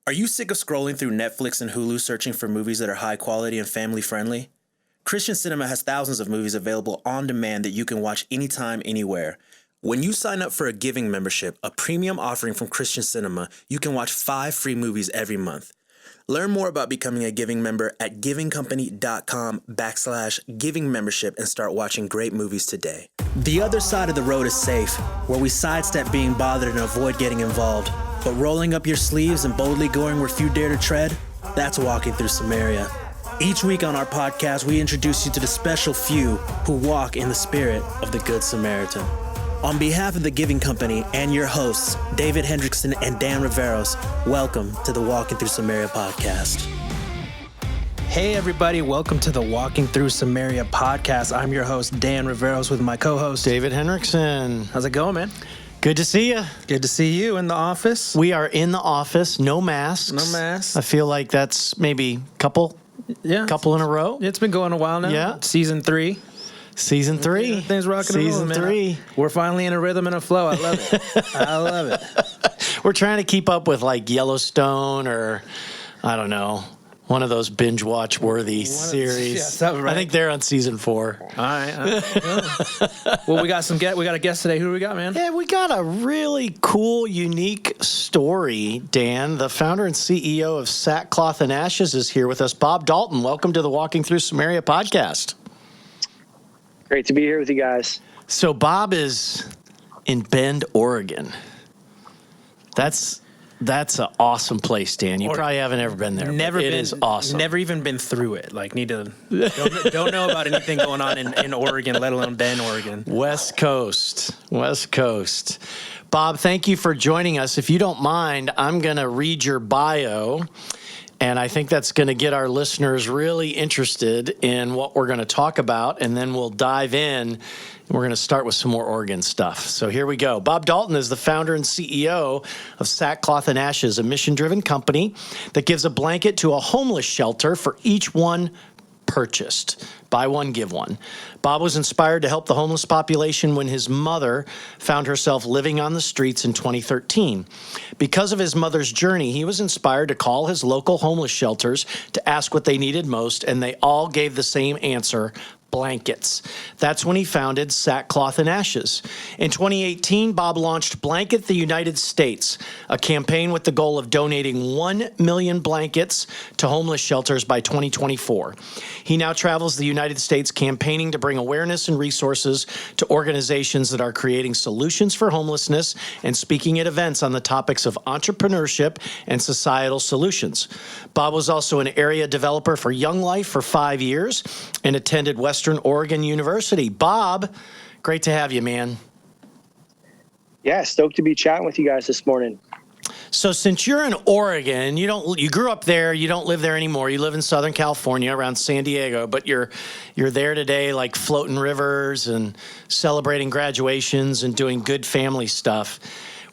Are you sick of scrolling through Netflix and Hulu searching for movies that are high quality and family friendly? Christian Cinema has thousands of movies available on demand that you can watch anytime, anywhere. When you sign up for a giving membership, a premium offering from Christian Cinema, you can watch 5 free movies every month. Learn more about becoming a giving member at givingcompany.com/giving membership and start watching great movies today. The other side of the road is safe, where we sidestep being bothered and avoid getting involved. But rolling up your sleeves and boldly going where few dare to tread, that's walking through Samaria. Each week on our podcast, we introduce you to the special few who walk in the spirit of the Good Samaritan. On behalf of the Giving Company and your hosts, David Hendrickson and Dan Riveros, welcome to the Walking Through Samaria podcast. Hey everybody, welcome to the Walking Through Samaria podcast. I'm your host, Dan Riveros, with my co-host, David Hendrickson. How's it going, man? Good to see you. Good to see you in the office. We are in the office, no masks. No masks. I feel like that's maybe couple in a row. It's been going a while now. Yeah. Season 3. Season 3. Yeah, things rocking and rolling, man. Season 3. We're finally in a rhythm and a flow. I love it. I love it. We're trying to keep up with like Yellowstone or, I don't know, one of those binge watch worthy series. Yeah, right. I think they're on season 4. All right. Well, we got a guest today. Who do we got, man? Yeah, we got a really cool, unique story, Dan. The founder and CEO of Sackcloth Ashes is here with us. Bob Dalton, welcome to the Walking Through Samaria podcast. Great to be here with you guys. So Bob is in Bend, Oregon. That's an awesome place, Dan. You probably haven't ever been there. Never been. It is awesome. Never even been through it. Like, don't know about anything going on in Oregon, let alone Bend, Oregon. West Coast. Bob, thank you for joining us. If you don't mind, I'm going to read your bio, and I think that's going to get our listeners really interested in what we're going to talk about, and then we'll dive in. We're going to start with some more Oregon stuff. So here we go. Bob Dalton is the founder and CEO of Sackcloth Ashes, a mission-driven company that gives a blanket to a homeless shelter for each one purchased. Buy one, give one. Bob was inspired to help the homeless population when his mother found herself living on the streets in 2013. Because of his mother's journey, he was inspired to call his local homeless shelters to ask what they needed most, and they all gave the same answer: blankets. That's when he founded Sackcloth Ashes. In 2018, Bob launched Blanket the United States, a campaign with the goal of donating 1 million blankets to homeless shelters by 2024. He now travels the United States campaigning to bring awareness and resources to organizations that are creating solutions for homelessness and speaking at events on the topics of entrepreneurship and societal solutions. Bob was also an area developer for Young Life for 5 years and attended Western Oregon University. Bob, great to have you, man. Yeah, stoked to be chatting with you guys this morning. So since you're in Oregon, you grew up there, you don't live there anymore. You live in Southern California around San Diego, but you're there today like floating rivers and celebrating graduations and doing good family stuff.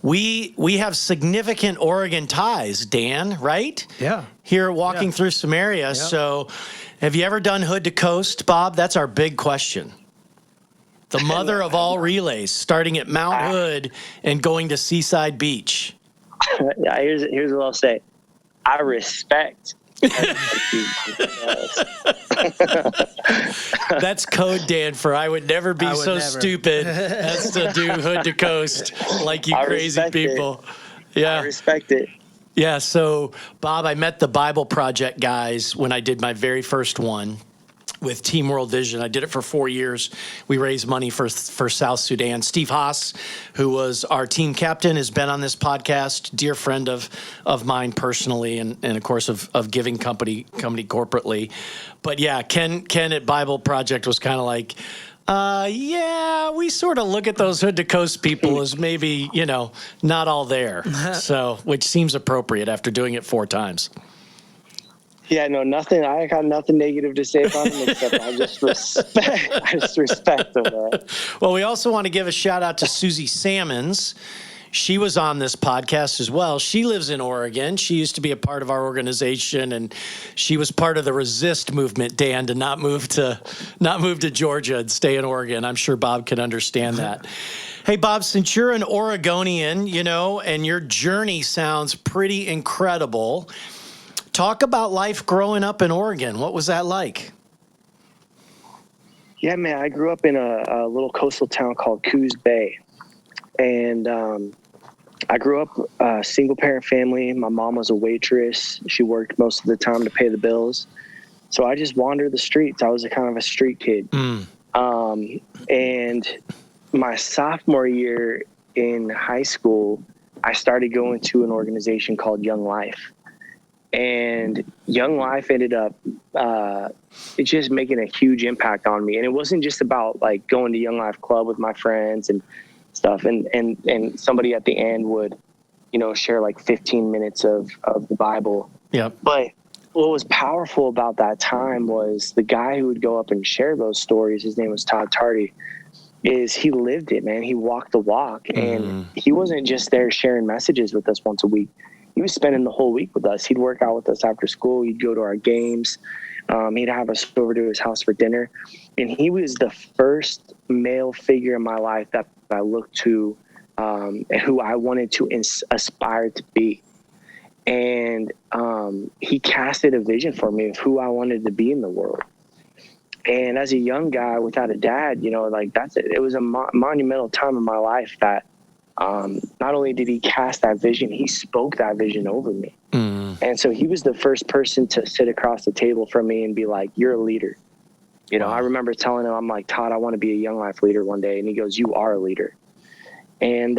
We have significant Oregon ties, Dan, right? Yeah. Here at Walking Through Samaria. Yeah. So have you ever done Hood to Coast, Bob? That's our big question. The mother of all relays, starting at Mount Hood and going to Seaside Beach. Yeah, here's what I'll say. I respect. That's code, Dan, for I would never be stupid as to do Hood to Coast like you crazy people. Yeah. I respect it. Yeah, so, Bob, I met the Bible Project guys when I did my very first one with Team World Vision. I did it for 4 years. We raised money for South Sudan. Steve Haas, who was our team captain, has been on this podcast, dear friend of mine personally, and of course of Giving Company corporately. But yeah, Ken at Bible Project was kind of like, we sort of look at those Hood to Coast people as maybe, not all there. So, which seems appropriate after doing it 4 times. Yeah, no, nothing. I got nothing negative to say about him except I just respect him. Well, we also want to give a shout out to Susie Sammons. She was on this podcast as well. She lives in Oregon. She used to be a part of our organization, and she was part of the resist movement, Dan, to not move to Georgia and stay in Oregon. I'm sure Bob can understand that. Hey, Bob, since you're an Oregonian, and your journey sounds pretty incredible, talk about life growing up in Oregon. What was that like? Yeah, man, I grew up in a little coastal town called Coos Bay. And I grew up a single parent family. My mom was a waitress. She worked most of the time to pay the bills. So I just wandered the streets. I was a kind of a street kid. And my sophomore year in high school, I started going to an organization called Young Life. And Young Life ended up it's just making a huge impact on me. And it wasn't just about like going to Young Life Club with my friends and stuff. And somebody at the end would, share like 15 minutes of the Bible. Yep. But what was powerful about that time was the guy who would go up and share those stories. His name was Todd Tardy. Is he lived it, man. He walked the walk, and he wasn't just there sharing messages with us once a week. He was spending the whole week with us. He'd work out with us after school. He'd go to our games. He'd have us over to his house for dinner. And he was the first male figure in my life that I looked to and who I wanted to aspire to be. And he casted a vision for me of who I wanted to be in the world. And as a young guy without a dad, it was a monumental time in my life that not only did he cast that vision, he spoke that vision over me. And so he was the first person to sit across the table from me and be like, you're a leader. I remember telling him, I'm like, Todd, I want to be a Young Life leader one day. And he goes, you are a leader. And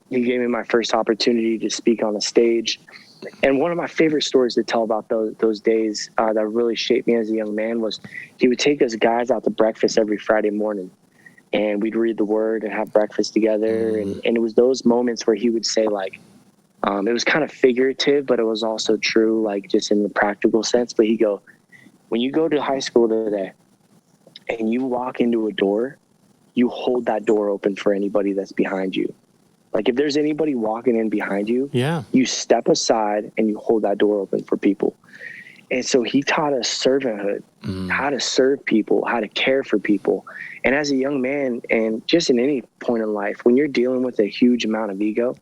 he gave me my first opportunity to speak on the stage. And one of my favorite stories to tell about those days that really shaped me as a young man was he would take us guys out to breakfast every Friday morning. And we'd read the word and have breakfast together. And it was those moments where he would say, like, it was kind of figurative, but it was also true, like just in the practical sense. But he'd go, when you go to high school today and you walk into a door, you hold that door open for anybody that's behind you. Like if there's anybody walking in behind you, you step aside and you hold that door open for people. And so he taught us servanthood, how to serve people, how to care for people. And as a young man, and just in any point in life, when you're dealing with a huge amount of ego,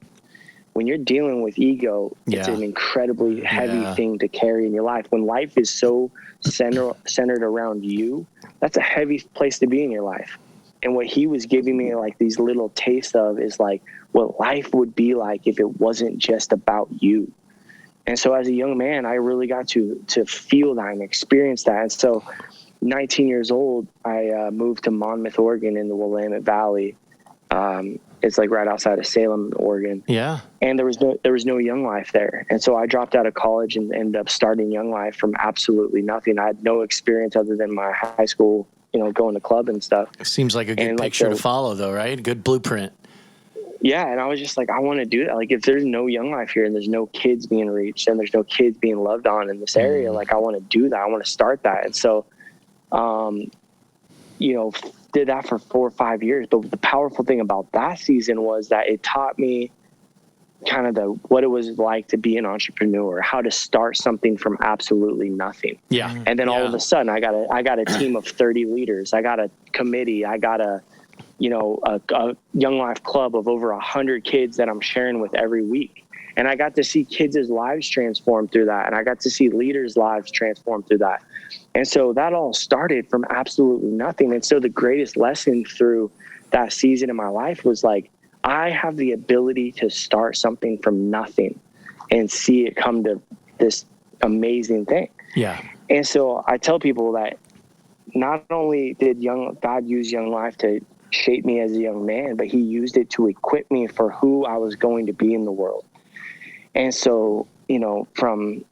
when you're dealing with ego, it's an incredibly heavy thing to carry in your life. When life is so centered around you, that's a heavy place to be in your life. And what he was giving me like these little tastes of is like what life would be like if it wasn't just about you. And so as a young man, I really got to feel that and experience that. And so 19 years old, I moved to Monmouth, Oregon in the Willamette Valley. It's like right outside of Salem, Oregon. Yeah. And there was no Young Life there. And so I dropped out of college and ended up starting Young Life from absolutely nothing. I had no experience other than my high school, going to club and stuff. Seems like a good picture to follow though, right? Good blueprint. Yeah. And I was just like, I want to do that. Like if there's no Young Life here and there's no kids being reached and there's no kids being loved on in this area, like I want to do that. I want to start that. And so, did that for 4 or 5 years. But the powerful thing about that season was that it taught me kind of what it was like to be an entrepreneur, how to start something from absolutely nothing. Yeah. And then all of a sudden I got a team of 30 leaders. I got a committee. I got a Young Life club of over 100 kids that I'm sharing with every week. And I got to see kids' lives transform through that. And I got to see leaders' lives transform through that. And so that all started from absolutely nothing. And so the greatest lesson through that season in my life was like, I have the ability to start something from nothing and see it come to this amazing thing. Yeah. And so I tell people that not only did God use Young Life to shape me as a young man, but he used it to equip me for who I was going to be in the world. And so, from,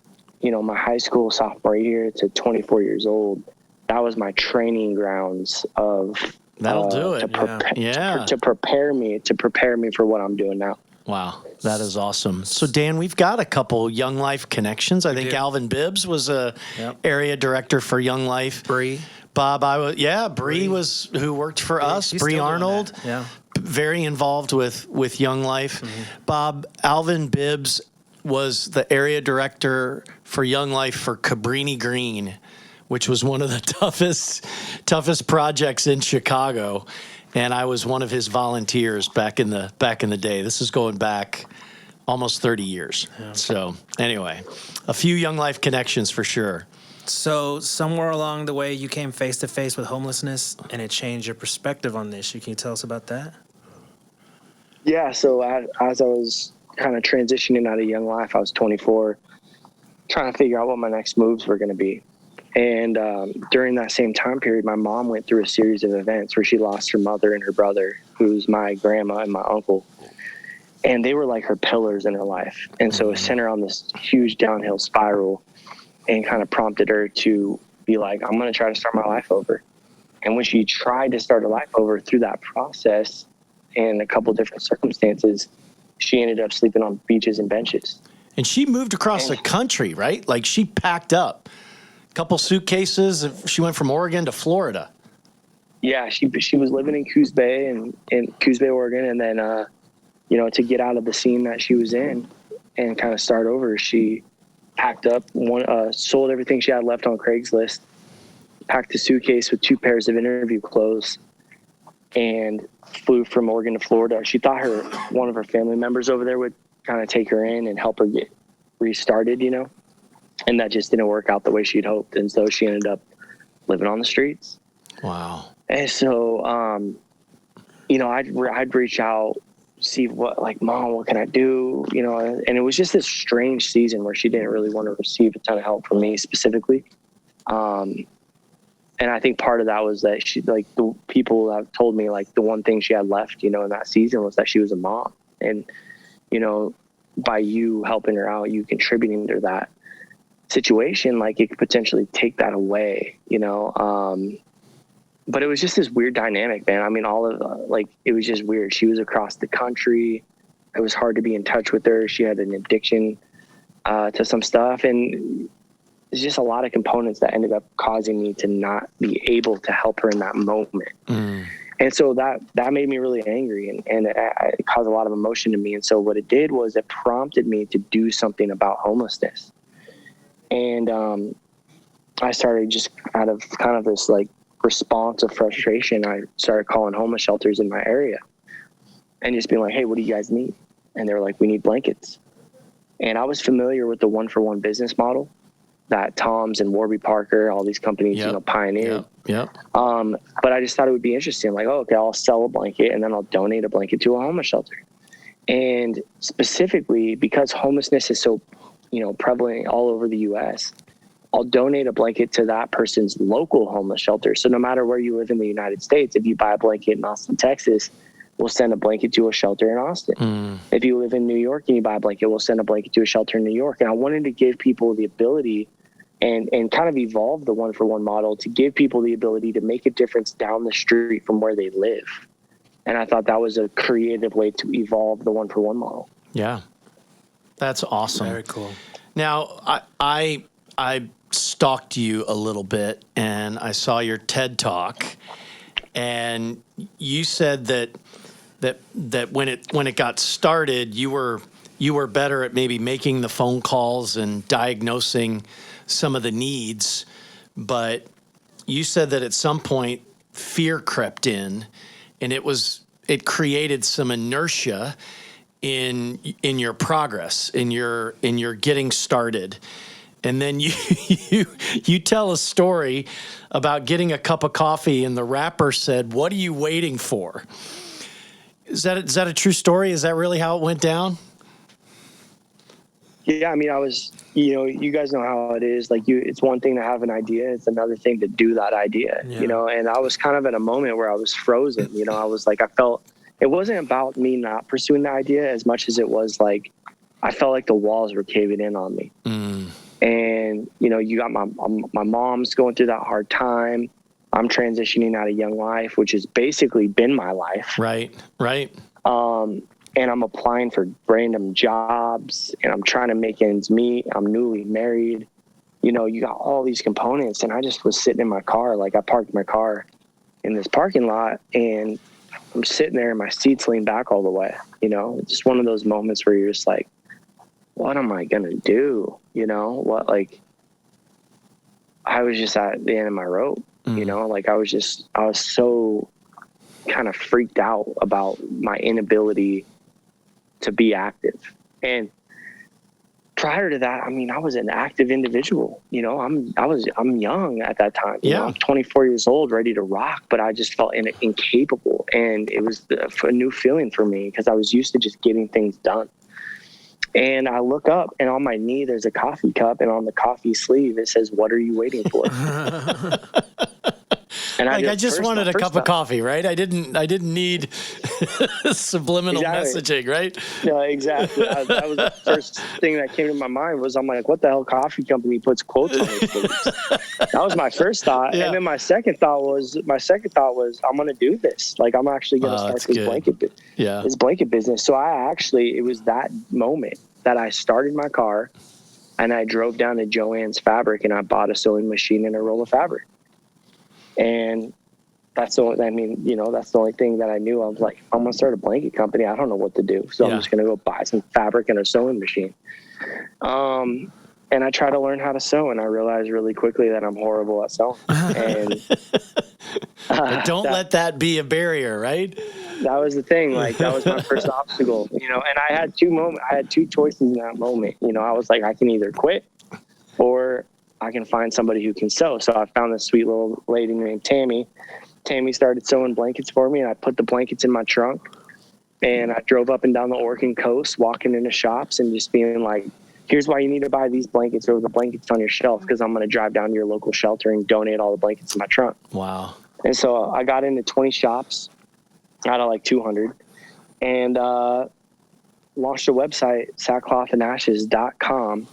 my high school sophomore year to 24 years old, that was my training grounds of that'll do it. To prepare me for what I'm doing now. Wow, that is awesome. So Dan, we've got a couple Young Life connections. I think Alvin Bibbs was a area director for Young Life. Bree. Bob, Bree was who worked for us. Bree Arnold, very involved with Young Life. Bob, Alvin Bibbs was the area director for Young Life for Cabrini Green, which was one of the toughest projects in Chicago. and I was one of his volunteers back in the day. This is going back almost 30 years. Yeah. So anyway, a few Young Life connections for sure. So somewhere along the way, you came face to face with homelessness, and it changed your perspective on this. Can you tell us about that? Yeah. So as I was kind of transitioning out of Young Life, I was 24, trying to figure out what my next moves were going to be. And during that same time period, my mom went through a series of events where she lost her mother and her brother, who's my grandma and my uncle. And they were like her pillars in her life. And so it sent her on this huge downhill spiral and kind of prompted her to be like, I'm going to try to start my life over. And when she tried to start her life over through that process and a couple different circumstances, she ended up sleeping on beaches and benches. And she moved across the country, right? Like she packed up a couple suitcases. She went from Oregon to Florida. Yeah, she was living in Coos Bay in Coos Bay, Oregon. And then, to get out of the scene that she was in and kind of start over, she packed up, sold everything she had left on Craigslist, packed a suitcase with 2 pairs of interview clothes, and flew from Oregon to Florida. She thought one of her family members over there would kind of take her in and help her get restarted, and that just didn't work out the way she'd hoped. And so she ended up living on the streets. Wow. And so, I'd reach out, see Mom, what can I do? And it was just this strange season where she didn't really want to receive a ton of help from me specifically. And I think part of that was that she, the people that told me, the one thing she had left, in that season was that she was a mom. And, by you helping her out, you contributing to that situation, it could potentially take that away, but it was just this weird dynamic, man. I mean, all of it was just weird. She was across the country. It was hard to be in touch with her. She had an addiction to some stuff, and there's just a lot of components that ended up causing me to not be able to help her in that moment. And so that made me really angry, and it caused a lot of emotion to me. And so what it did was it prompted me to do something about homelessness. And I started just out of kind of this response of frustration, I started calling homeless shelters in my area and just being like, hey, what do you guys need? And they were like, we need blankets. And I was familiar with the 1-for-1 business model that Tom's and Warby Parker, all these companies, pioneered. But I just thought it would be interesting. Okay, I'll sell a blanket and then I'll donate a blanket to a homeless shelter. And specifically because homelessness is so, prevalent all over the U.S., I'll donate a blanket to that person's local homeless shelter. So no matter where you live in the United States, if you buy a blanket in Austin, Texas, we'll send a blanket to a shelter in Austin. If you live in New York and you buy a blanket, we'll send a blanket to a shelter in New York. And I wanted to give people the ability and kind of evolve the 1-for-1 model to give people the ability to make a difference down the street from where they live. And I thought that was a creative way to evolve the 1-for-1 model. Yeah. That's awesome. Very cool. Now, I stalked you a little bit, and I saw your TED Talk, and you said that when it got started, you were better at maybe making the phone calls and diagnosing some of the needs, but you said that at some point fear crept in, and it created some inertia in your progress, in your getting started. And then you tell a story about getting a cup of coffee and the wrapper said, "What are you waiting for?" Is that a true story? Is that really how it went down? Yeah, I mean, I was, you guys know how it is. It's one thing to have an idea. It's another thing to do that idea, and I was kind of in a moment where I was frozen. I was I felt it wasn't about me not pursuing the idea as much as it was I felt like the walls were caving in on me. And, you got my mom's going through that hard time. I'm transitioning out of Young Life, which has basically been my life. Right. And I'm applying for random jobs and I'm trying to make ends meet. I'm newly married. You got all these components, and I just was sitting in my car. I parked my car in this parking lot and I'm sitting there and my seat's leaned back all the way. It's just one of those moments where you're just like, what am I going to do? I was just at the end of my rope, I was so kind of freaked out about my inability to be active. And prior to that, I mean, I was an active individual. You know, I'm young at that time. You know, I'm 24 years old, ready to rock, but I just felt incapable. And it was a new feeling for me because I was used to just getting things done. And I look up, and on my knee, there's a coffee cup, and on the coffee sleeve, it says, "What are you waiting for?" And I just wanted a cup of coffee, right? I didn't need subliminal messaging, right? No, exactly. That was the first thing that came to my mind was, I'm like, what the hell coffee company puts quotes on their sleeves? That was my first thought. Yeah. And then my second thought was, I'm going to do this. Like, I'm actually going to start this blanket business. So it was that moment that I started my car and I drove down to Joann's Fabric and I bought a sewing machine and a roll of fabric. And that's the only thing that I knew. I was like, I'm going to start a blanket company. I don't know what to do. So I'm just going to go buy some fabric and a sewing machine. And I try to learn how to sew. And I realized really quickly that I'm horrible at sewing. And but don't let that be a barrier, right? That was the thing. Like, that was my first obstacle, you know, and I had two choices in that moment. You know, I was like, I can either quit or I can find somebody who can sew. So I found this sweet little lady named Tammy. Tammy started sewing blankets for me, and I put the blankets in my trunk, and I drove up and down the Oregon coast, walking into shops and just being like, here's why you need to buy these blankets or the blankets on your shelf, because I'm going to drive down to your local shelter and donate all the blankets in my trunk. Wow. And so I got into 20 shops out of like 200 and launched a website, sackclothandashes.com.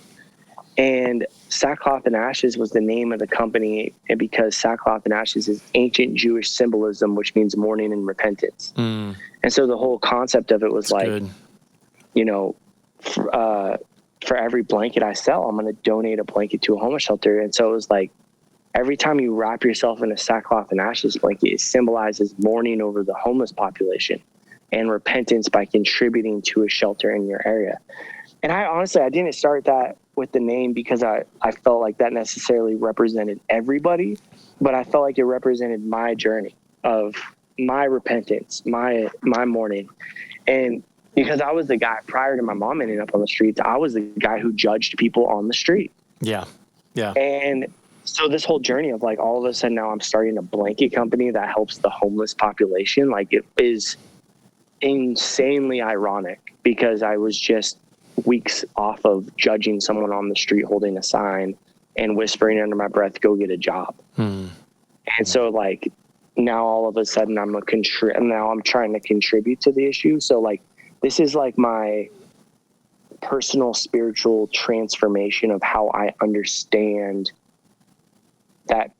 And Sackcloth and Ashes was the name of the company, and because sackcloth and ashes is ancient Jewish symbolism, which means mourning and repentance. And so the whole concept of it was you know, for every blanket I sell, I'm going to donate a blanket to a homeless shelter. And so it was like, every time you wrap yourself in a sackcloth and ashes blanket, it symbolizes mourning over the homeless population and repentance by contributing to a shelter in your area. And I didn't start that with the name because I felt like that necessarily represented everybody, but I felt like it represented my journey of my repentance, my mourning. And because I was the guy prior to my mom ending up on the streets, I was the guy who judged people on the street. Yeah. Yeah. And so this whole journey of like, all of a sudden now I'm starting a blanket company that helps the homeless population. Like, it is insanely ironic because I was just weeks off of judging someone on the street holding a sign and whispering under my breath, go get a job. And so like, now all of a sudden now I'm trying to contribute to the issue. So like, this is like my personal spiritual transformation of how I understand that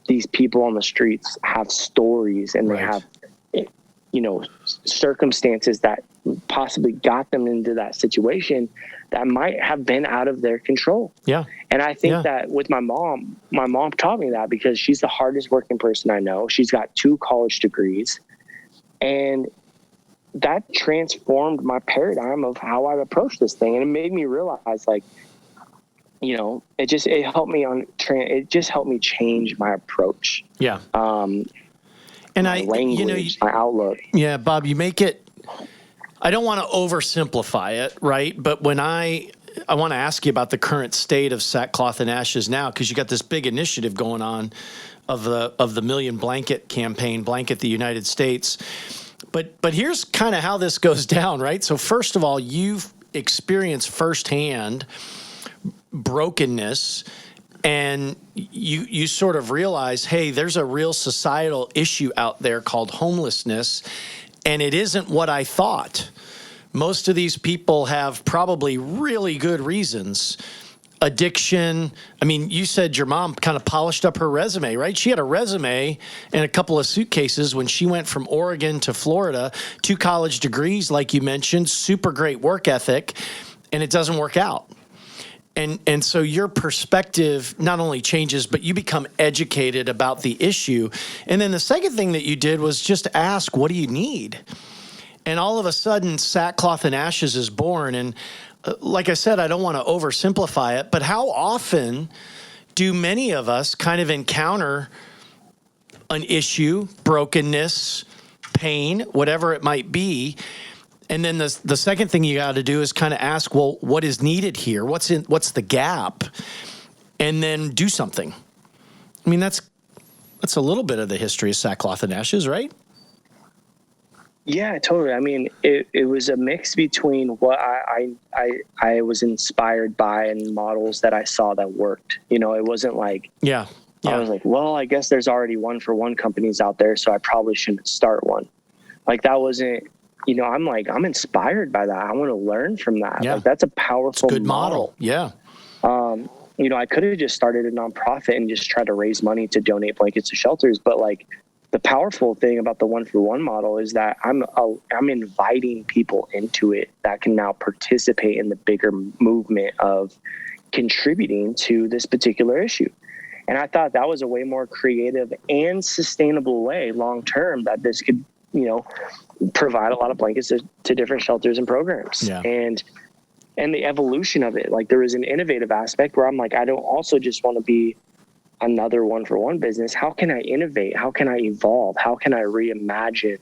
these people on the streets have stories and they have, you know, circumstances that possibly got them into that situation that might have been out of their control. Yeah. And I think that with my mom taught me that because she's the hardest working person I know. She's got 2 college degrees, and that transformed my paradigm of how I approach this thing. And it made me realize, like, you know, it helped me change my approach. Yeah. And my language, my outlook. Yeah, Bob, you make it, I don't want to oversimplify it, right? But when I want to ask you about the current state of Sackcloth and Ashes now, because you got this big initiative going on of the Million Blanket campaign, Blanket the United States. But here's kind of how this goes down, right? So first of all, you've experienced firsthand brokenness, and you sort of realize, hey, there's a real societal issue out there called homelessness, and it isn't what I thought. Most of these people have probably really good reasons. Addiction. I mean, you said your mom kind of polished up her resume, right? She had a resume and a couple of suitcases when she went from Oregon to Florida, 2 college degrees, like you mentioned, super great work ethic, and it doesn't work out. And so your perspective not only changes, but you become educated about the issue. And then the second thing that you did was just ask, what do you need? And all of a sudden, Sackcloth and Ashes is born. And like I said, I don't want to oversimplify it, but how often do many of us kind of encounter an issue, brokenness, pain, whatever it might be. And then the second thing you got to do is kind of ask, well, what is needed here? What's the gap? And then do something. I mean, that's a little bit of the history of Sackcloth and Ashes, right? Yeah, totally. I mean, it was a mix between what I was inspired by and models that I saw that worked. You know, it wasn't like, yeah. I was like, well, I guess there's already one-for-one companies out there, so I probably shouldn't start one. Like, that wasn't, you know, I'm inspired by that. I want to learn from that. Yeah. Like, that's a powerful good model. Yeah. You know, I could have just started a nonprofit and just tried to raise money to donate blankets to shelters. But like, the powerful thing about the one-for-one model is that I'm inviting people into it that can now participate in the bigger movement of contributing to this particular issue. And I thought that was a way more creative and sustainable way long-term that this could, you know, provide a lot of blankets to different shelters and programs. Yeah. And the evolution of it, like there was an innovative aspect where I'm like, I don't also just want to be another one-for-one business. How can I innovate? How can I evolve? How can I reimagine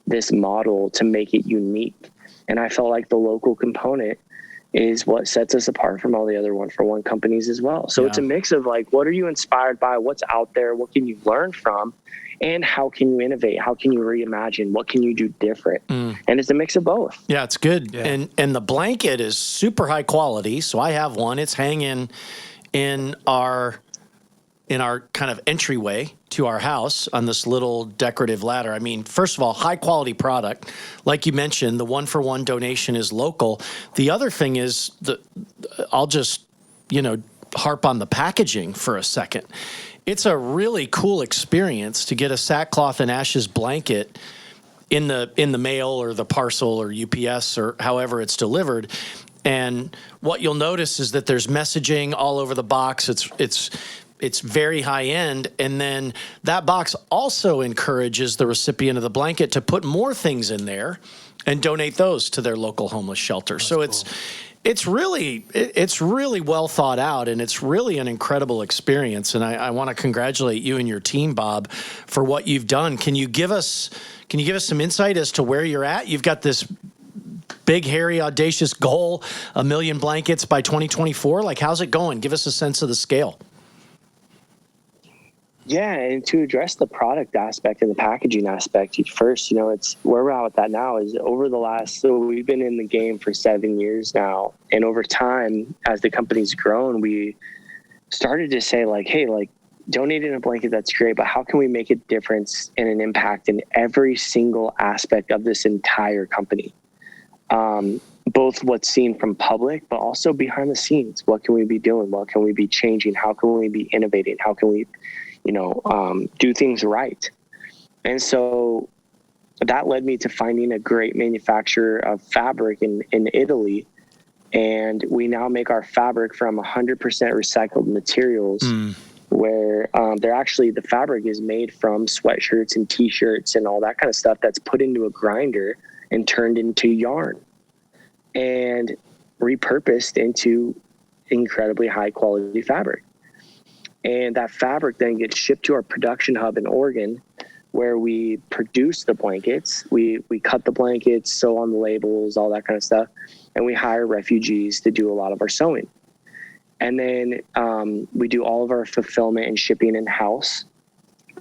this model to make it unique? And I felt like the local component is what sets us apart from all the other one-for-one companies as well. So it's a mix of like, what are you inspired by? What's out there? What can you learn from? And how can you innovate? How can you reimagine? What can you do different? And it's a mix of both. Yeah, it's good. Yeah. And the blanket is super high quality. So I have one. It's hanging in our kind of entryway to our house on this little decorative ladder. I mean, first of all, high quality product. Like you mentioned, the one-for-one donation is local. The other thing is I'll just, you know, harp on the packaging for a second. It's a really cool experience to get a Sackcloth and Ashes blanket in the mail or the parcel or UPS or however it's delivered. And what you'll notice is that there's messaging all over the box. It's very high end. And then that box also encourages the recipient of the blanket to put more things in there and donate those to their local homeless shelter. That's so cool. It's really well thought out, and it's really an incredible experience. And I want to congratulate you and your team, Bob, for what you've done. Can you give us some insight as to where you're at? You've got this big, hairy, audacious goal, 1 million blankets by 2024. Like, how's it going? Give us a sense of the scale. Yeah, and to address the product aspect and the packaging aspect first, you know, it's where we're at with that now is so we've been in the game for 7 years now. And over time, as the company's grown, we started to say like, hey, like donating a blanket, that's great, but how can we make a difference and an impact in every single aspect of this entire company? Both what's seen from public, but also behind the scenes. What can we be doing? What can we be changing? How can we be innovating? How can we, you know, do things right? And so that led me to finding a great manufacturer of fabric in Italy. And we now make our fabric from 100% recycled materials where the fabric is made from sweatshirts and t-shirts and all that kind of stuff that's put into a grinder and turned into yarn and repurposed into incredibly high quality fabric. And that fabric then gets shipped to our production hub in Oregon, where we produce the blankets. We cut the blankets, sew on the labels, all that kind of stuff. And we hire refugees to do a lot of our sewing. And then we do all of our fulfillment and shipping in-house.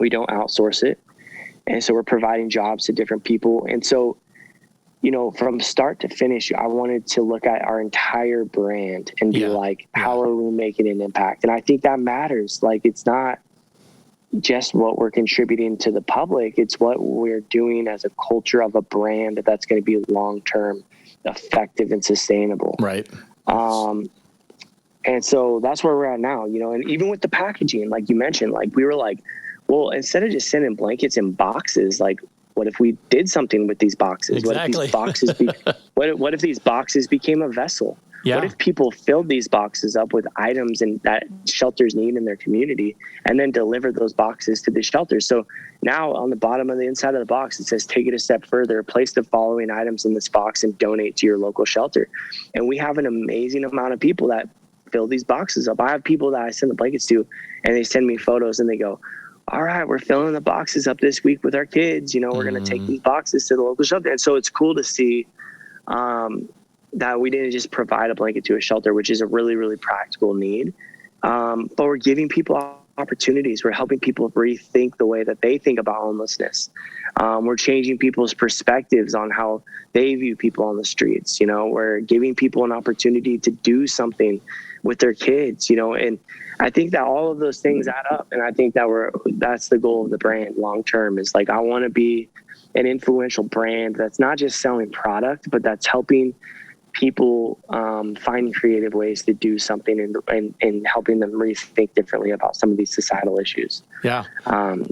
We don't outsource it. And so we're providing jobs to different people. And so, you know, from start to finish, I wanted to look at our entire brand and be like, how are we making an impact? And I think that matters. Like, it's not just what we're contributing to the public. It's what we're doing as a culture of a brand that's going to be long-term, effective, and sustainable. Right. And so that's where we're at now, you know, and even with the packaging, like you mentioned, like we were like, well, instead of just sending blankets in boxes, like, what if we did something with these boxes? Exactly. What if these boxes what if these boxes became a vessel? Yeah. What if people filled these boxes up with items and that shelters need in their community and then delivered those boxes to the shelters? So now on the bottom of the inside of the box, it says, take it a step further, place the following items in this box and donate to your local shelter. And we have an amazing amount of people that fill these boxes up. I have people that I send the blankets to and they send me photos and they go, all right, we're filling the boxes up this week with our kids. You know, we're going to take these boxes to the local shelter. And so it's cool to see that we didn't just provide a blanket to a shelter, which is a really, really practical need. But we're giving people opportunities. We're helping people rethink the way that they think about homelessness. We're changing people's perspectives on how they view people on the streets. You know, we're giving people an opportunity to do something with their kids, you know, and I think that all of those things add up. And I think that that's the goal of the brand long term, is like, I want to be an influential brand that's not just selling product, but that's helping people find creative ways to do something and helping them rethink differently about some of these societal issues. Yeah.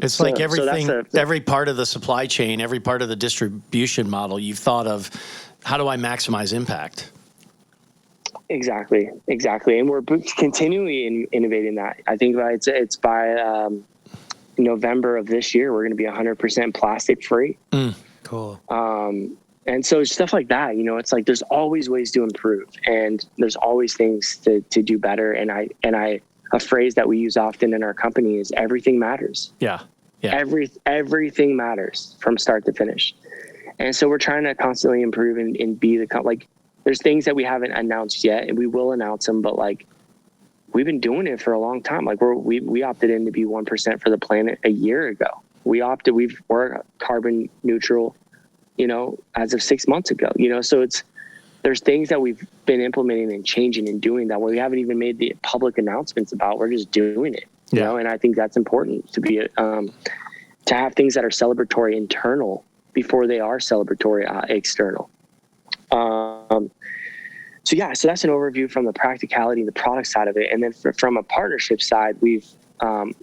It's like everything, every part of the supply chain, every part of the distribution model, you've thought of, how do I maximize impact? Exactly. And we're continually innovating that. I think it's by November of this year, we're going to be 100% plastic free. Cool. And so stuff like that, you know, it's like, there's always ways to improve, and there's always things to do better. And a phrase that we use often in our company is everything matters. Yeah. Everything matters from start to finish. And so we're trying to constantly improve and be like, there's things that we haven't announced yet, and we will announce them, but like, we've been doing it for a long time. Like we opted in to be 1% for the planet a year ago. We're carbon neutral, you know, as of 6 months ago, you know, so there's things that we've been implementing and changing and doing that we haven't even made the public announcements about. We're just doing it, you know, and I think that's important to be, to have things that are celebratory internal before they are celebratory external. So that's an overview from the practicality, the product side of it. And then from a partnership side, we've, in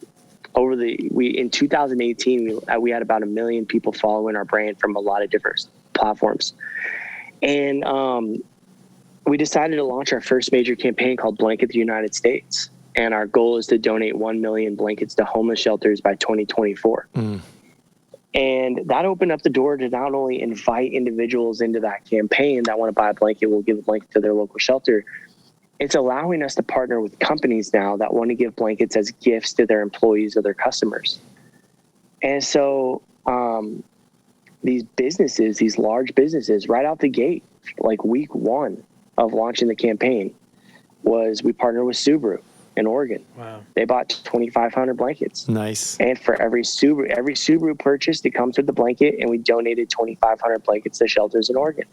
2018, we had about 1 million people following our brand from a lot of different platforms. And we decided to launch our first major campaign called Blanket the United States. And our goal is to donate 1 million blankets to homeless shelters by 2024. And that opened up the door to not only invite individuals into that campaign that want to buy a blanket, we'll give a blanket to their local shelter. It's allowing us to partner with companies now that want to give blankets as gifts to their employees or their customers. And so these large businesses, right out the gate, like week 1 of launching the campaign, we partnered with Subaru in Oregon. Wow. They bought 2,500 blankets. Nice. And for every Subaru purchase, it comes with the blanket, and we donated 2,500 blankets to shelters in Oregon.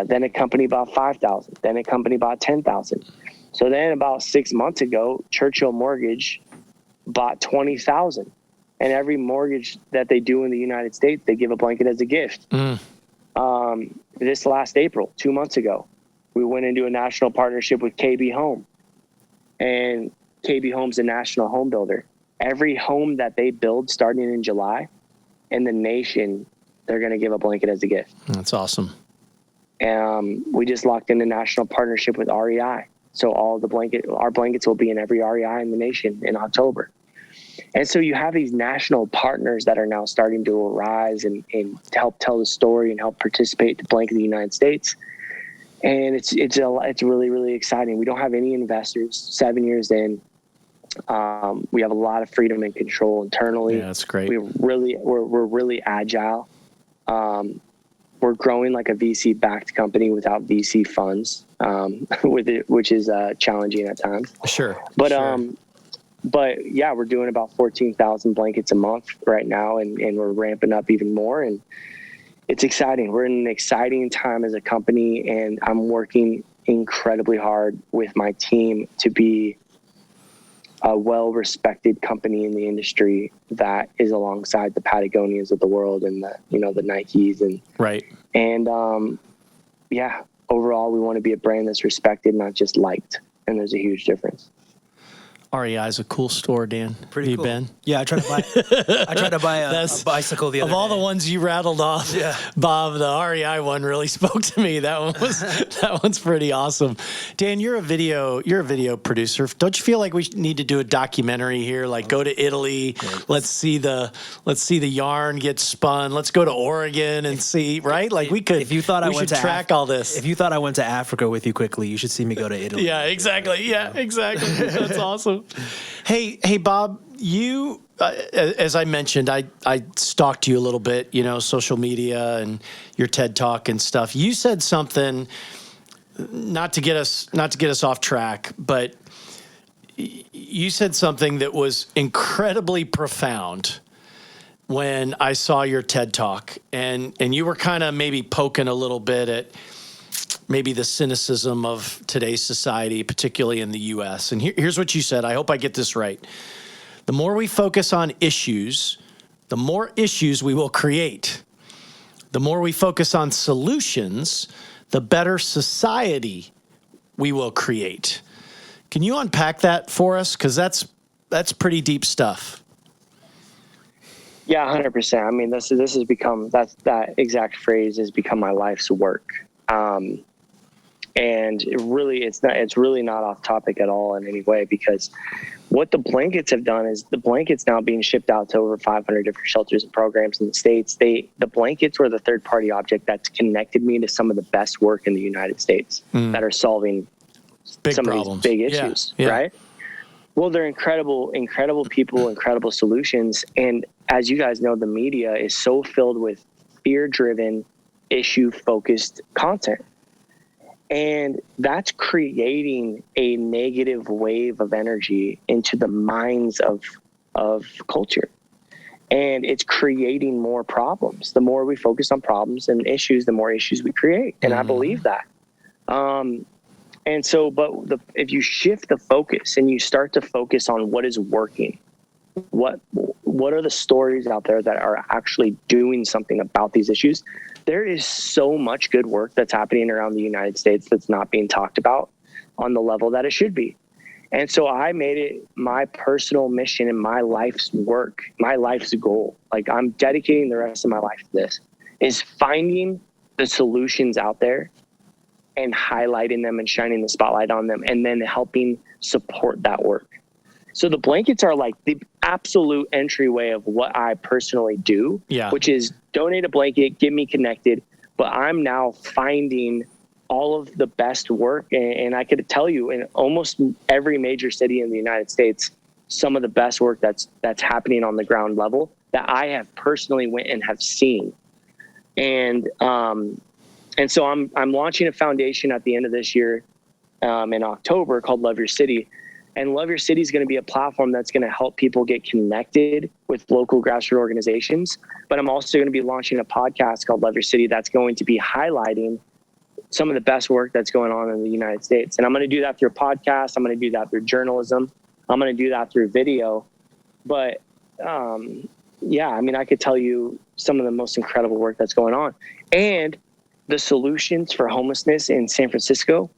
Then a company bought 5,000. Then a company bought 10,000. So then about 6 months ago, Churchill Mortgage bought 20,000. And every mortgage that they do in the United States, they give a blanket as a gift. This last April, 2 months ago, we went into a national partnership with KB Home. And KB Home's a national home builder. Every home that they build starting in July in the nation, they're going to give a blanket as a gift. That's awesome. We just locked in a national partnership with REI. So our blankets will be in every REI in the nation in October. And so you have these national partners that are now starting to arise and to help tell the story and help participate to Blanket the United States. And it's really, really exciting. We don't have any investors 7 years in. We have a lot of freedom and control internally. Yeah, that's great. We're really agile. We're growing like a VC-backed company without VC funds, which is challenging at times. Sure. But yeah, we're doing about 14,000 blankets a month right now, and we're ramping up even more. And it's exciting. We're in an exciting time as a company, and I'm working incredibly hard with my team to be a well-respected company in the industry that is alongside the Patagonias of the world and the Nikes and right. And overall, we want to be a brand that's respected, not just liked. And there's a huge difference. REI is a cool store, Dan. Pretty Have cool. you been? Yeah, I tried to buy a bicycle the other day. Of all the ones you rattled off, Yeah. Bob, the REI one really spoke to me. That one's pretty awesome. Dan, you're a video producer. Don't you feel like we need to do a documentary here? Like go to Italy, let's see the yarn get spun. Let's go to Oregon and see, right? Like we could. If you thought we should track all this. If you thought I went to Africa with you quickly, you should see me go to Italy. Yeah, exactly. Yeah, exactly. That's awesome. Hey, Bob, You, as I mentioned, I stalked you a little bit, social media and your TED Talk and stuff. You said something, not to get us off track, but you said something that was incredibly profound when I saw your TED Talk, and you were kind of maybe poking a little bit at maybe the cynicism of today's society, particularly in the U.S. And here's what you said. I hope I get this right. The more we focus on issues, the more issues we will create. The more we focus on solutions, the better society we will create. Can you unpack that for us? Because that's pretty deep stuff. Yeah, 100%. I mean, this has become, that exact phrase has become my life's work. And it's really not off topic at all in any way, because what the blankets have done is the blankets now being shipped out to over 500 different shelters and programs in the States. The blankets were the third party object that's connected me to some of the best work in the United States that are solving some of these big issues, right? Well, they're incredible people, incredible solutions. And as you guys know, the media is so filled with fear-driven, issue-focused content. And that's creating a negative wave of energy into the minds of culture. And it's creating more problems. The more we focus on problems and issues, the more issues we create. And I believe that. And so, if you shift the focus and you start to focus on what is working, what are the stories out there that are actually doing something about these issues? There is so much good work that's happening around the United States that's not being talked about on the level that it should be. And so I made it my personal mission and my life's work, my life's goal. Like, I'm dedicating the rest of my life to this, is finding the solutions out there and highlighting them and shining the spotlight on them, and then helping support that work. So the blankets are like the absolute entryway of what I personally do, which is donate a blanket, get me connected. But I'm now finding all of the best work. And I could tell you, in almost every major city in the United States, some of the best work that's happening on the ground level that I have personally went and have seen. And so I'm launching a foundation at the end of this year, in October, called Love Your City. And Love Your City is going to be a platform that's going to help people get connected with local grassroots organizations. But I'm also going to be launching a podcast called Love Your City that's going to be highlighting some of the best work that's going on in the United States. And I'm going to do that through a podcast. I'm going to do that through journalism. I'm going to do that through video. But I could tell you some of the most incredible work that's going on. And the solutions for homelessness in San Francisco,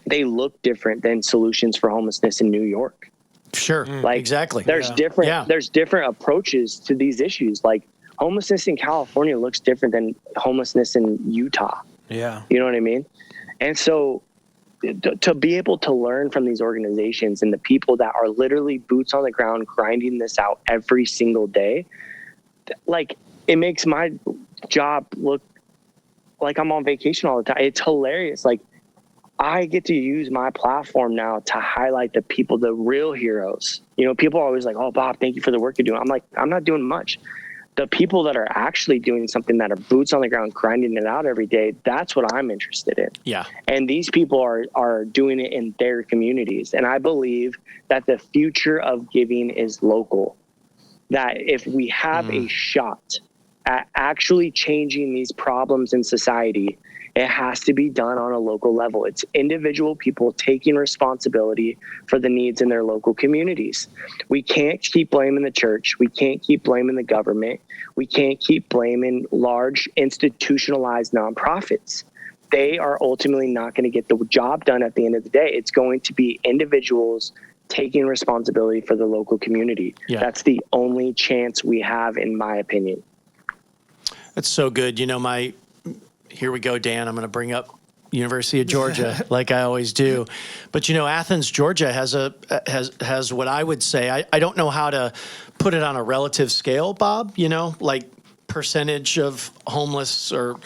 they look different than solutions for homelessness in New York. Sure. Exactly. There's different approaches to these issues. Like, homelessness in California looks different than homelessness in Utah. Yeah. You know what I mean? And so to be able to learn from these organizations and the people that are literally boots on the ground grinding this out every single day, like, it makes my job look like I'm on vacation all the time. It's hilarious. Like, I get to use my platform now to highlight the people, the real heroes. People are always like, "Oh, Bob, thank you for the work you're doing." I'm like, I'm not doing much. The people that are actually doing something, that are boots on the ground, grinding it out every day, that's what I'm interested in. Yeah. And these people are doing it in their communities. And I believe that the future of giving is local. That if we have a shot at actually changing these problems in society, it has to be done on a local level. It's individual people taking responsibility for the needs in their local communities. We can't keep blaming the church. We can't keep blaming the government. We can't keep blaming large institutionalized nonprofits. They are ultimately not going to get the job done at the end of the day. It's going to be individuals taking responsibility for the local community. Yeah. That's the only chance we have, in my opinion. That's so good. Here we go, Dan. I'm going to bring up University of Georgia like I always do. But, Athens, Georgia has what I would say, I don't know how to put it on a relative scale, Bob, like percentage of homeless or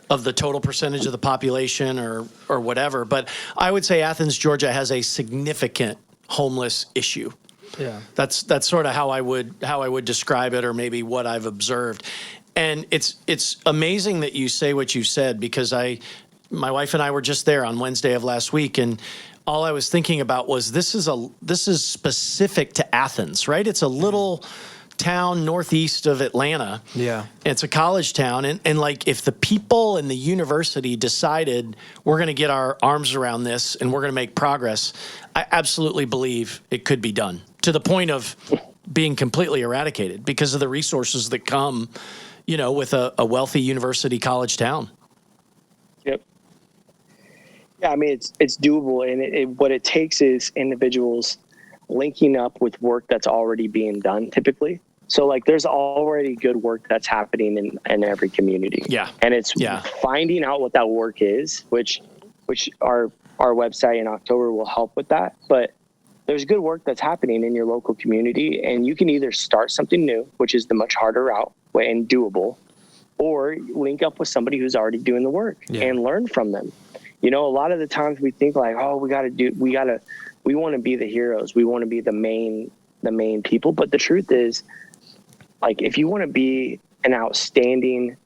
of the total percentage of the population or whatever. But I would say Athens, Georgia has a significant homeless issue. Yeah. That's sort of how I would describe it, or maybe what I've observed. And it's amazing that you say what you said, because my wife and I were just there on Wednesday of last week, and all I was thinking about was this is specific to Athens, right? It's a little town northeast of Atlanta. Yeah. It's a college town. And like, if the people in the university decided we're going to get our arms around this and we're going to make progress, I absolutely believe it could be done to the point of being completely eradicated because of the resources that come, with a wealthy university college town. Yep. Yeah, I mean, it's doable. And what it takes is individuals linking up with work that's already being done typically. So like there's already good work that's happening in every community. Yeah. And it's finding out what that work is, which our website in October will help with that. But there's good work that's happening in your local community, and you can either start something new, which is the much harder route and doable, or link up with somebody who's already doing the work and learn from them. A lot of the times we think like, oh, we want to be the heroes. We want to be the main people. But the truth is, like, if you want to be an outstanding,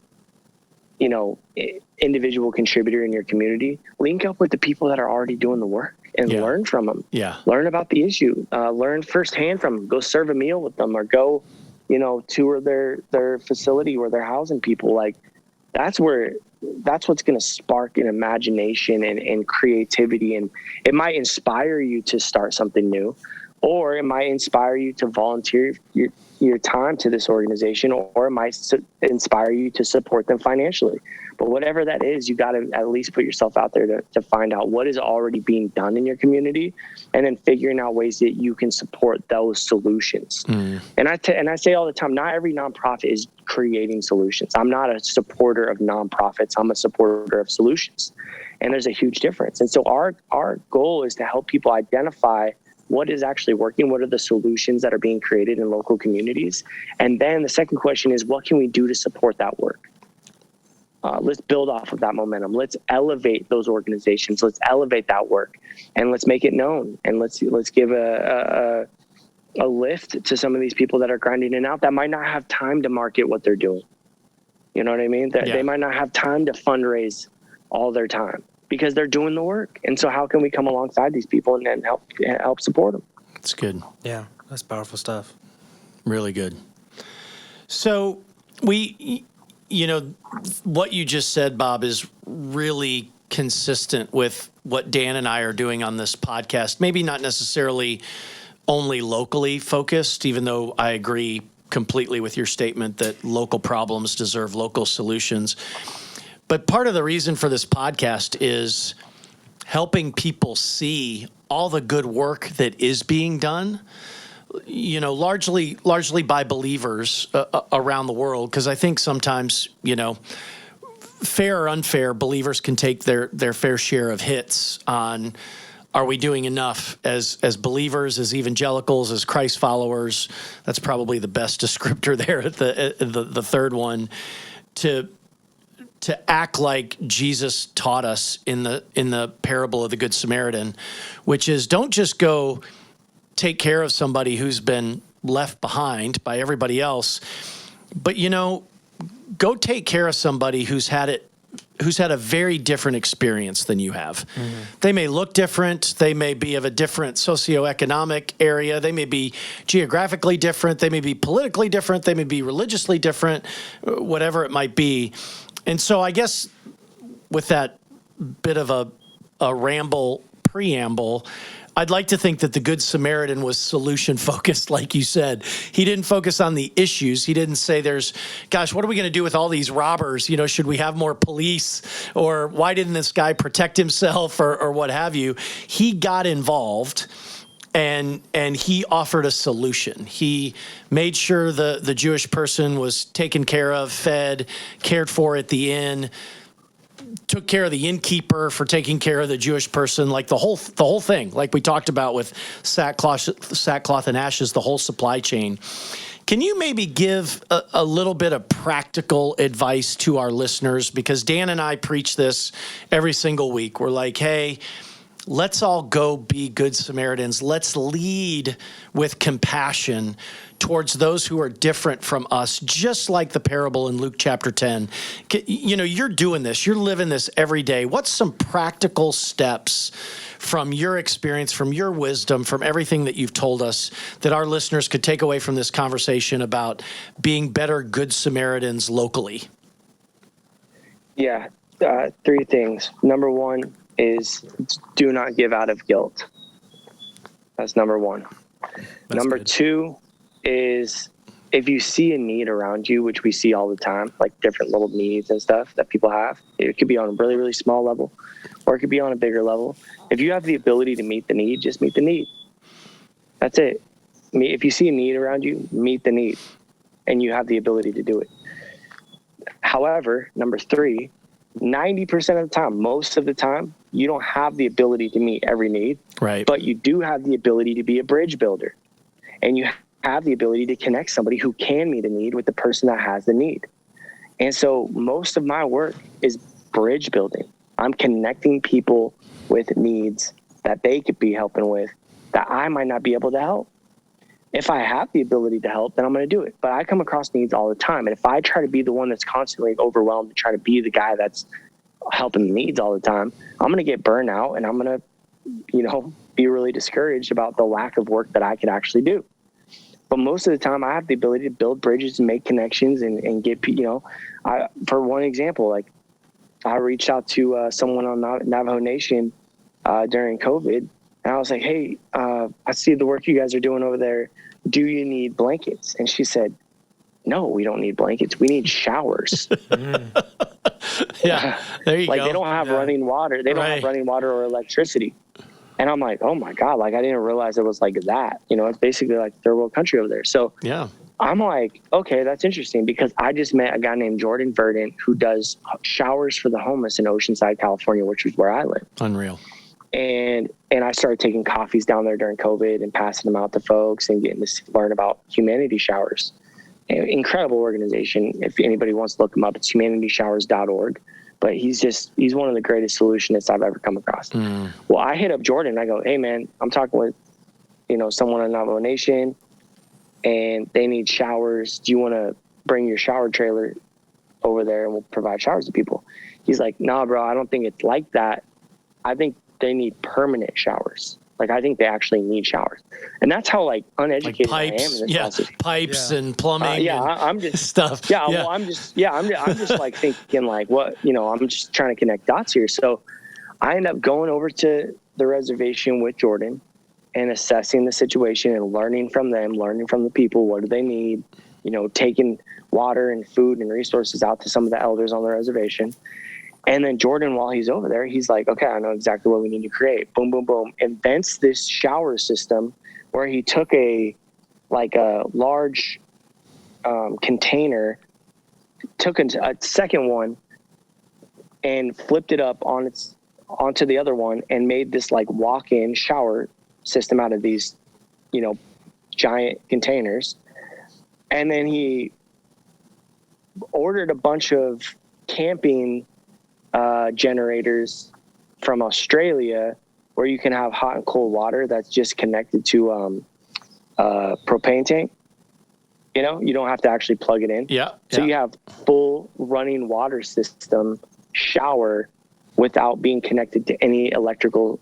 individual contributor in your community, link up with the people that are already doing the work and learn from them. Yeah. Learn about the issue. Learn firsthand from them. Go serve a meal with them, or go, tour their facility where they're housing people. Like, that's what's going to spark an imagination and creativity. And it might inspire you to start something new, or it might inspire you to volunteer your time to this organization, or it might inspire you to support them financially. But whatever that is, you got to at least put yourself out there to find out what is already being done in your community, and then figuring out ways that you can support those solutions. And I say all the time, not every nonprofit is creating solutions. I'm not a supporter of nonprofits. I'm a supporter of solutions. And there's a huge difference. And so our goal is to help people identify what is actually working, what are the solutions that are being created in local communities. And then the second question is, what can we do to support that work? Let's build off of that momentum. Let's elevate those organizations. Let's elevate that work, and let's make it known. And let's give a lift to some of these people that are grinding it out that might not have time to market what they're doing. You know what I mean? They might not have time to fundraise all their time, because they're doing the work. And so how can we come alongside these people and help support them? That's good. Yeah, that's powerful stuff. Really good. So what you just said, Bob, is really consistent with what Dan and I are doing on this podcast. Maybe not necessarily only locally focused, even though I agree completely with your statement that local problems deserve local solutions. But part of the reason for this podcast is helping people see all the good work that is being done, largely by believers around the world. Because I think sometimes, fair or unfair, believers can take their fair share of hits on, are we doing enough as believers, as evangelicals, as Christ followers? That's probably the best descriptor there at the third one, to act like Jesus taught us in the parable of the Good Samaritan, which is, don't just go take care of somebody who's been left behind by everybody else, but go take care of somebody who's had a very different experience than you have. Mm-hmm. They may look different. They may be of a different socioeconomic area. They may be geographically different. They may be politically different. They may be religiously different, whatever it might be. And so I guess with that bit of a preamble, I'd like to think that the Good Samaritan was solution focused, like you said. He didn't focus on the issues. He didn't say gosh, what are we going to do with all these robbers? Should we have more police? Or why didn't this guy protect himself, or what have you? He got involved. And he offered a solution. He made sure the Jewish person was taken care of, fed, cared for at the inn, took care of the innkeeper for taking care of the Jewish person, like the whole thing, like we talked about with Sackcloth and Ashes, the whole supply chain. Can you maybe give a little bit of practical advice to our listeners? Because Dan and I preach this every single week. We're like, hey, Let's all go be good Samaritans. Let's lead with compassion towards those who are different from us, just like the parable in Luke chapter 10. You know, you're doing this. You're living this every day. What's some practical steps from your experience, from your wisdom, from everything that you've told us that our listeners could take away from this conversation about being better good Samaritans locally? Yeah, three things. Number one is do not give out of guilt. That's number one. Number two is if you see a need around you, which we see all the time, like different little needs and stuff that people have, it could be on a really, really small level, or it could be on a bigger level. If you have the ability to meet the need, just meet the need. That's it. If you see a need around you, meet the need, and you have the ability to do it. However, number three, 90% of the time, most of the time, you don't have the ability to meet every need, right? But you do have the ability to be a bridge builder, and you have the ability to connect somebody who can meet a need with the person that has the need. And so most of my work is bridge building. I'm connecting people with needs that they could be helping with that I might not be able to help. If I have the ability to help, then I'm going to do it. But I come across needs all the time. And if I try to be the one that's constantly overwhelmed and try to be the guy that's helping the needs all the time, I'm going to get burned out, and I'm going to, be really discouraged about the lack of work that I could actually do. But most of the time I have the ability to build bridges and make connections and get, for one example, like I reached out to someone on Navajo Nation during COVID. And I was like, hey, I see the work you guys are doing over there. Do you need blankets? And she said, no, we don't need blankets. We need showers. Yeah, there you go. Like they don't have running water. They don't have running water or electricity. And I'm like, oh my God, like I didn't realize it was like that. It's basically like third world country over there. So yeah, I'm like, okay, that's interesting, because I just met a guy named Jordan Verdant who does showers for the homeless in Oceanside, California, which is where I live. Unreal. And I started taking coffees down there during COVID and passing them out to folks and getting to learn about humanity showers. Incredible organization. If anybody wants to look him up, it's humanityshowers.org. But he's one of the greatest solutionists I've ever come across. Well, I hit up Jordan. I go, hey man, I'm talking with, someone on Navajo Nation, and they need showers. Do you want to bring your shower trailer over there and we'll provide showers to people? He's like, nah, bro, I don't think it's like that. I think they need permanent showers. Like, I think they actually need showers. And that's how uneducated like pipes, I am in this process. Pipes and plumbing. I'm just stuff. Well, I'm just like thinking like what, I'm just trying to connect dots here. So I end up going over to the reservation with Jordan and assessing the situation and learning from them, learning from the people. What do they need? Taking water and food and resources out to some of the elders on the reservation. And then Jordan, while he's over there, he's like, okay, I know exactly what we need to create. Boom, boom, boom. Invents this shower system where he took a large container, took a second one and flipped it up onto the other one and made this walk-in shower system out of these, giant containers. And then he ordered a bunch of camping generators from Australia where you can have hot and cold water that's just connected to propane tank. You don't have to actually plug it in. So you have full running water system shower without being connected to any electrical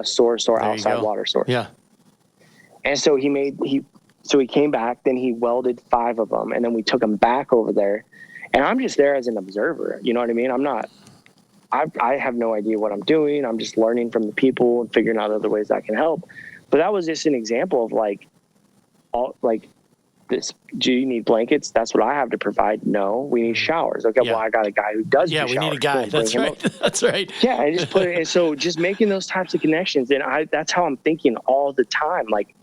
source or outside water source. And so he came back, then he welded 5 of them, and then we took them back over there. And I'm just there as an observer. You know what I mean? I have no idea what I'm doing. I'm just learning from the people and figuring out other ways I can help. But that was just an example of this. Do you need blankets? That's what I have to provide. No, we need showers. Okay, well, I got a guy who does. Yeah, do we showers. need a guy. That's right. That's right. Yeah, I just put it. And so just making those types of connections, and that's how I'm thinking all the time. Like,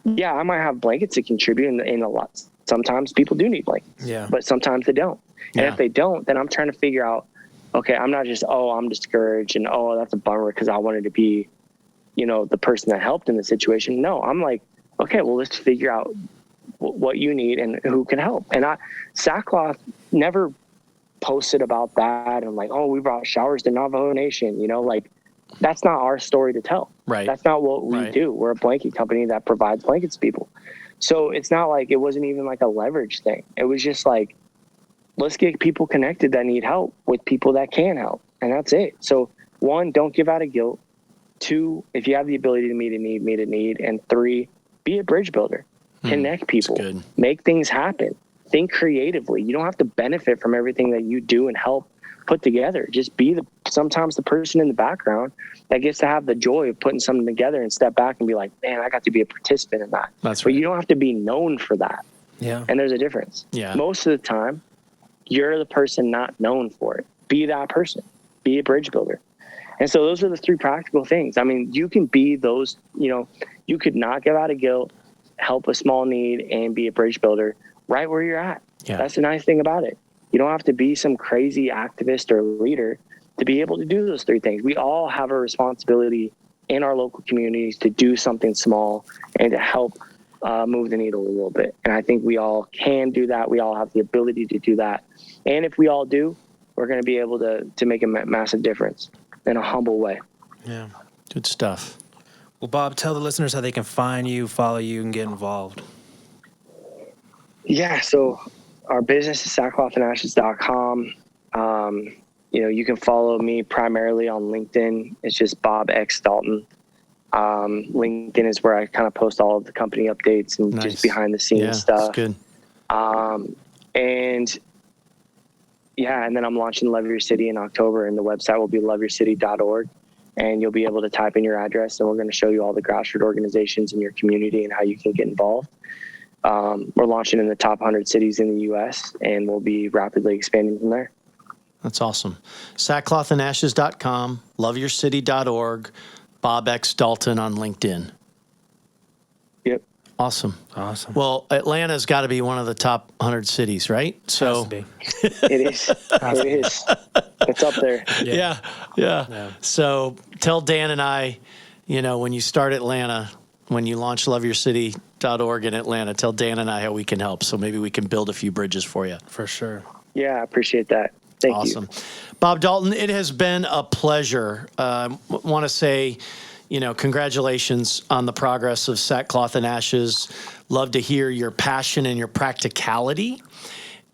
yeah, I might have blankets to contribute in a lot. Sometimes people do need blankets, but sometimes they don't. And if they don't, then I'm trying to figure out, okay, I'm not just, I'm discouraged and, that's a bummer because I wanted to be, the person that helped in the situation. No, I'm like, okay, well, let's figure out what you need and who can help. And Sackcloth never posted about that and we brought showers to Navajo Nation, that's not our story to tell. Right. That's not what we Right. do. We're a blanket company that provides blankets to people. So it's not like, it wasn't even like a leverage thing. It was just like, let's get people connected that need help with people that can help. And that's it. So 1, don't give out of guilt. 2, if you have the ability to meet a need. And 3, be a bridge builder. Connect people. good. Make things happen. Think creatively. You don't have to benefit from everything that you do and help put together. Just be sometimes the person in the background that gets to have the joy of putting something together and step back and be like, man, I got to be a participant in that. That's But right. you don't have to be known for that. Yeah. And there's a difference. Yeah. Most of the time, you're the person not known for it. Be that person. Be a bridge builder. And so those are the 3 practical things. I mean, you can be those, you could not give out of guilt, help a small need, and be a bridge builder right where you're at. Yeah. That's the nice thing about it. You don't have to be some crazy activist or leader to be able to do those 3 things. We all have a responsibility in our local communities to do something small and to help move the needle a little bit. And I think we all can do that. We all have the ability to do that. And if we all do, we're going to be able to make a massive difference in a humble way. Yeah. Good stuff. Well, Bob, tell the listeners how they can find you, follow you, and get involved. Yeah. So our business is sackclothandashes.com. You can follow me primarily on LinkedIn. It's just Bob X Dalton. LinkedIn is where I kind of post all of the company updates and Nice. just behind the scenes Yeah, stuff. that's good. And then I'm launching Love Your City in October, and the website will be loveyourcity.org. And you'll be able to type in your address, and we're going to show you all the grassroots organizations in your community and how you can get involved. We're launching in the top 100 cities in the U.S., and we'll be rapidly expanding from there. That's awesome. Sackclothandashes.com, loveyourcity.org, Bob X Dalton on LinkedIn. Yep. Awesome. Awesome. Well, Atlanta's got to be one of the top 100 cities, right? So Has to be. It is. It is. It's up there. Yeah. So tell Dan and I, when you start Atlanta, when you launch loveyourcity.org in Atlanta, tell Dan and I how we can help. So maybe we can build a few bridges for you. For sure. Yeah, I appreciate that. Thank Awesome. you. Bob Dalton, it has been a pleasure. Want to say, congratulations on the progress of Sackcloth and Ashes. Love to hear your passion and your practicality.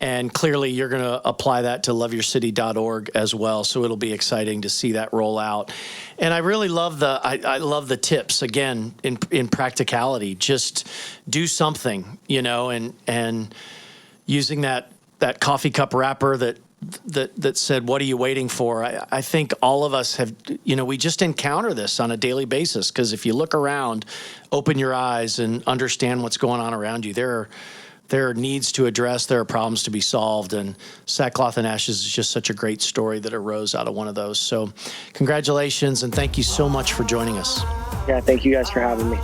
And clearly you're going to apply that to loveyourcity.org as well. So it'll be exciting to see that roll out. And I really love I love the tips again in practicality. Just do something, and using that coffee cup wrapper that said, what are you waiting for? I think all of us have, we just encounter this on a daily basis. Because if you look around, open your eyes and understand what's going on around you, there are needs to address, there are problems to be solved. And Sackcloth and Ashes is just such a great story that arose out of one of those. So congratulations, and thank you so much for joining us. Yeah, thank you guys for having me.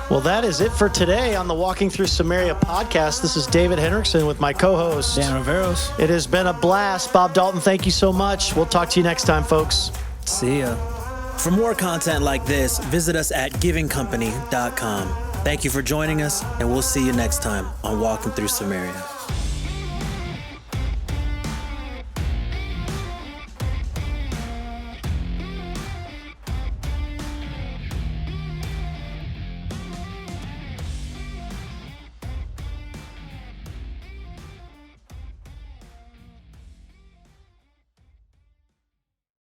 Well, that is it for today on the Walking Through Samaria podcast. This is David Hendrickson with my co-host, Dan Riveros. It has been a blast. Bob Dalton, thank you so much. We'll talk to you next time, folks. See ya. For more content like this, visit us at givingcompany.com. Thank you for joining us, and we'll see you next time on Walking Through Samaria.